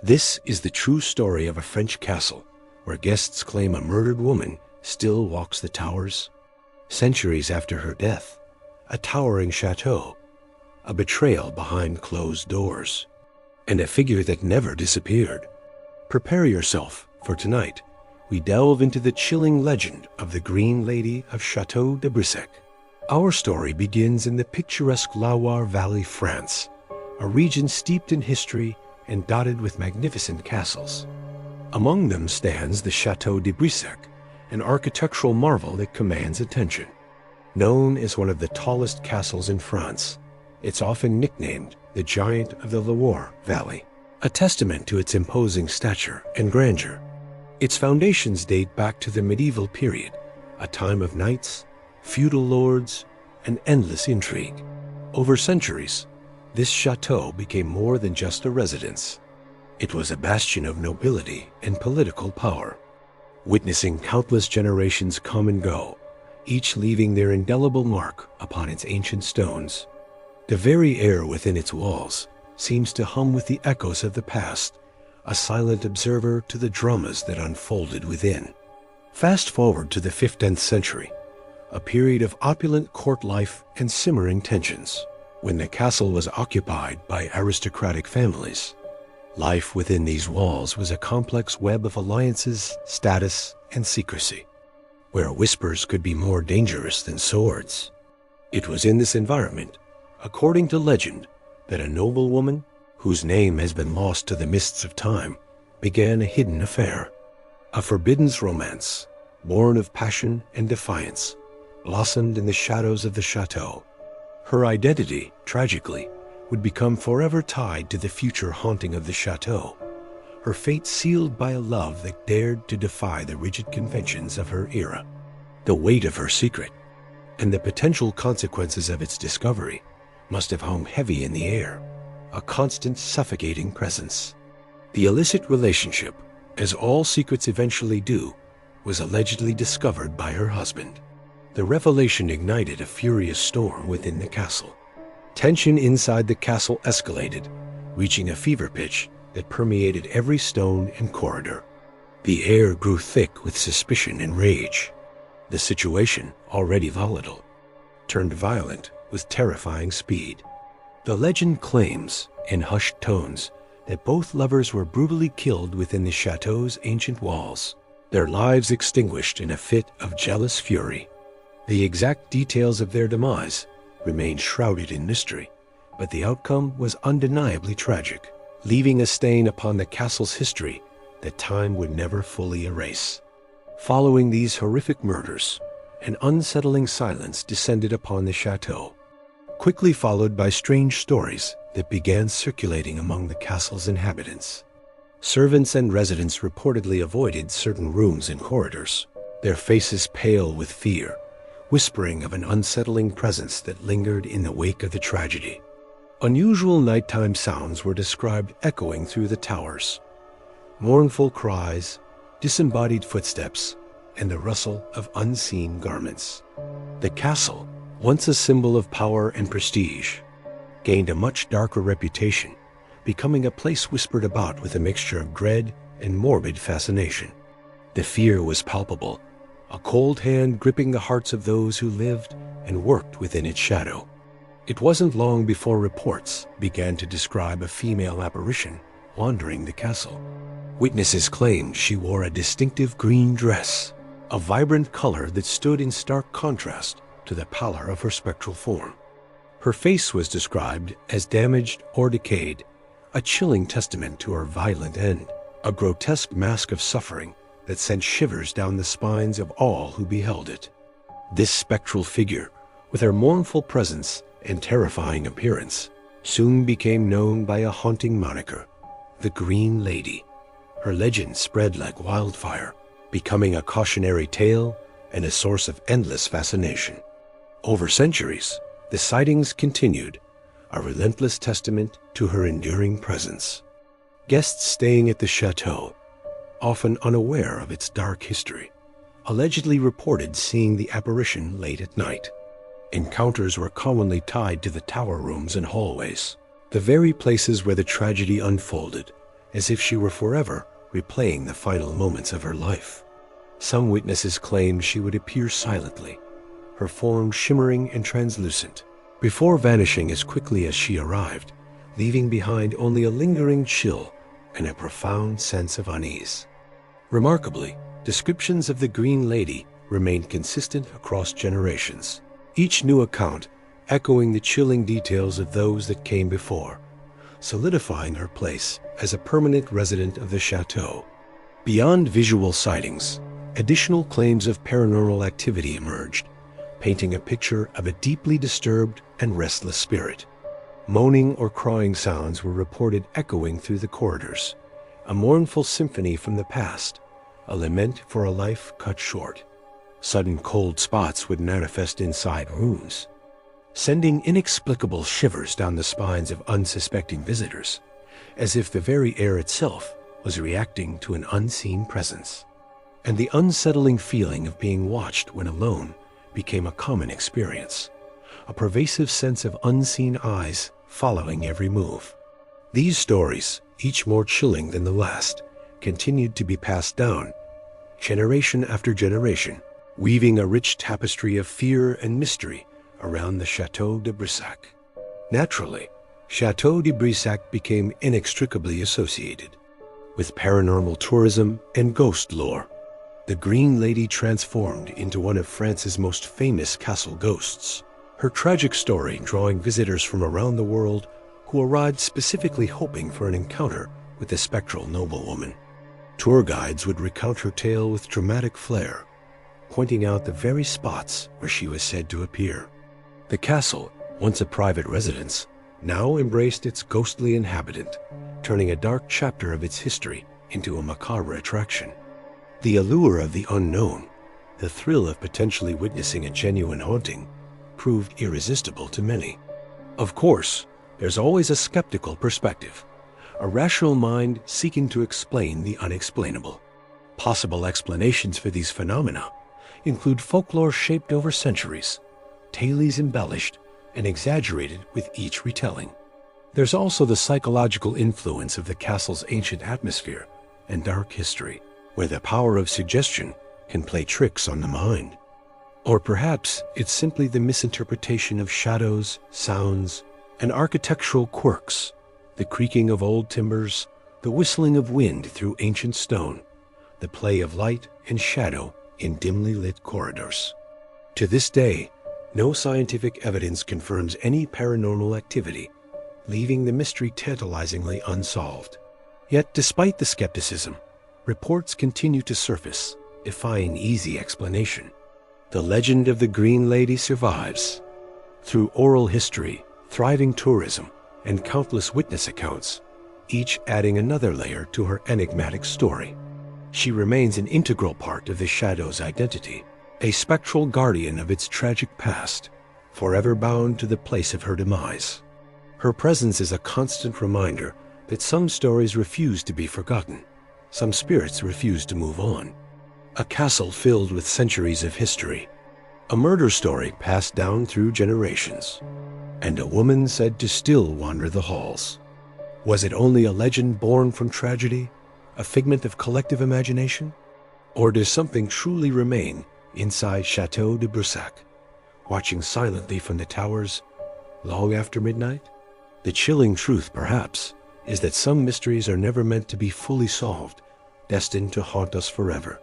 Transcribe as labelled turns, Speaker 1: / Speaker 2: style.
Speaker 1: This is the true story of a French castle where guests claim a murdered woman still walks the towers. Centuries after her death, a towering chateau, a betrayal behind closed doors, and a figure that never disappeared. Prepare yourself, for tonight we delve into the chilling legend of the Green Lady of Château de Brissac. Our story begins in the picturesque Loire Valley, France, a region steeped in history and dotted with magnificent castles. Among them stands the Château de Brissac, an architectural marvel that commands attention. Known as one of the tallest castles in France, it's often nicknamed the Giant of the Loire Valley, a testament to its imposing stature and grandeur. Its foundations date back to the medieval period, a time of knights, feudal lords, and endless intrigue. Over centuries, this chateau became more than just a residence. It was a bastion of nobility and political power, witnessing countless generations come and go, each leaving their indelible mark upon its ancient stones. The very air within its walls seems to hum with the echoes of the past, a silent observer to the dramas that unfolded within. Fast forward to the 15th century, a period of opulent court life and simmering tensions. When the castle was occupied by aristocratic families, life within these walls was a complex web of alliances, status, and secrecy, where whispers could be more dangerous than swords. It was in this environment, according to legend, that a noblewoman, whose name has been lost to the mists of time, began a hidden affair. A forbidden romance, born of passion and defiance, blossomed in the shadows of the chateau. Her identity, tragically, would become forever tied to the future haunting of the chateau, her fate sealed by a love that dared to defy the rigid conventions of her era. The weight of her secret, and the potential consequences of its discovery, must have hung heavy in the air, a constant suffocating presence. The illicit relationship, as all secrets eventually do, was allegedly discovered by her husband. The revelation ignited a furious storm within the castle. Tension inside the castle escalated, reaching a fever pitch that permeated every stone and corridor. The air grew thick with suspicion and rage. The situation, already volatile, turned violent with terrifying speed. The legend claims, in hushed tones, that both lovers were brutally killed within the chateau's ancient walls, their lives extinguished in a fit of jealous fury. The exact details of their demise remained shrouded in mystery, but the outcome was undeniably tragic, leaving a stain upon the castle's history that time would never fully erase. Following these horrific murders, an unsettling silence descended upon the chateau, quickly followed by strange stories that began circulating among the castle's inhabitants. Servants and residents reportedly avoided certain rooms and corridors, their faces pale with fear, whispering of an unsettling presence that lingered in the wake of the tragedy. Unusual nighttime sounds were described echoing through the towers. Mournful cries, disembodied footsteps, and the rustle of unseen garments. The castle, once a symbol of power and prestige, gained a much darker reputation, becoming a place whispered about with a mixture of dread and morbid fascination. The fear was palpable, a cold hand gripping the hearts of those who lived and worked within its shadow. It wasn't long before reports began to describe a female apparition wandering the castle. Witnesses claimed she wore a distinctive green dress, a vibrant color that stood in stark contrast to the pallor of her spectral form. Her face was described as damaged or decayed, a chilling testament to her violent end, a grotesque mask of suffering that sent shivers down the spines of all who beheld it. This spectral figure, with her mournful presence and terrifying appearance, soon became known by a haunting moniker, the Green Lady. Her legend spread like wildfire, becoming a cautionary tale and a source of endless fascination. Over centuries, the sightings continued, a relentless testament to her enduring presence. Guests staying at the chateau, often unaware of its dark history, allegedly reported seeing the apparition late at night. Encounters were commonly tied to the tower rooms and hallways, the very places where the tragedy unfolded, as if she were forever replaying the final moments of her life. Some witnesses claimed she would appear silently, her form shimmering and translucent, before vanishing as quickly as she arrived, leaving behind only a lingering chill and a profound sense of unease. Remarkably, descriptions of the Green Lady remained consistent across generations, each new account echoing the chilling details of those that came before, solidifying her place as a permanent resident of the chateau. Beyond visual sightings, additional claims of paranormal activity emerged, painting a picture of a deeply disturbed and restless spirit. Moaning or crying sounds were reported echoing through the corridors, a mournful symphony from the past, a lament for a life cut short. Sudden cold spots would manifest inside rooms, sending inexplicable shivers down the spines of unsuspecting visitors, as if the very air itself was reacting to an unseen presence. And the unsettling feeling of being watched when alone became a common experience, a pervasive sense of unseen eyes following every move. These stories, each more chilling than the last, continued to be passed down, generation after generation, weaving a rich tapestry of fear and mystery around the Château de Brissac. Naturally, Château de Brissac became inextricably associated with paranormal tourism and ghost lore. The Green Lady transformed into one of France's most famous castle ghosts, her tragic story drawing visitors from around the world who arrived specifically hoping for an encounter with the spectral noblewoman. Tour guides would recount her tale with dramatic flair, pointing out the very spots where she was said to appear. The castle, once a private residence, now embraced its ghostly inhabitant, turning a dark chapter of its history into a macabre attraction. The allure of the unknown, the thrill of potentially witnessing a genuine haunting, proved irresistible to many. Of course, there's always a skeptical perspective, a rational mind seeking to explain the unexplainable. Possible explanations for these phenomena include folklore shaped over centuries, tales embellished and exaggerated with each retelling. There's also the psychological influence of the castle's ancient atmosphere and dark history, where the power of suggestion can play tricks on the mind. Or perhaps it's simply the misinterpretation of shadows, sounds, and architectural quirks, the creaking of old timbers, the whistling of wind through ancient stone, the play of light and shadow in dimly lit corridors. To this day, no scientific evidence confirms any paranormal activity, leaving the mystery tantalizingly unsolved. Yet, despite the skepticism, reports continue to surface, defying easy explanation. The legend of the Green Lady survives. Through oral history, thriving tourism, and countless witness accounts, each adding another layer to her enigmatic story. She remains an integral part of the Shadow's identity, a spectral guardian of its tragic past, forever bound to the place of her demise. Her presence is a constant reminder that some stories refuse to be forgotten, some spirits refuse to move on. A castle filled with centuries of history, a murder story passed down through generations, and a woman said to still wander the halls. Was it only a legend born from tragedy, a figment of collective imagination? Or does something truly remain inside Château de Brissac, watching silently from the towers long after midnight? The chilling truth, perhaps, is that some mysteries are never meant to be fully solved, destined to haunt us forever.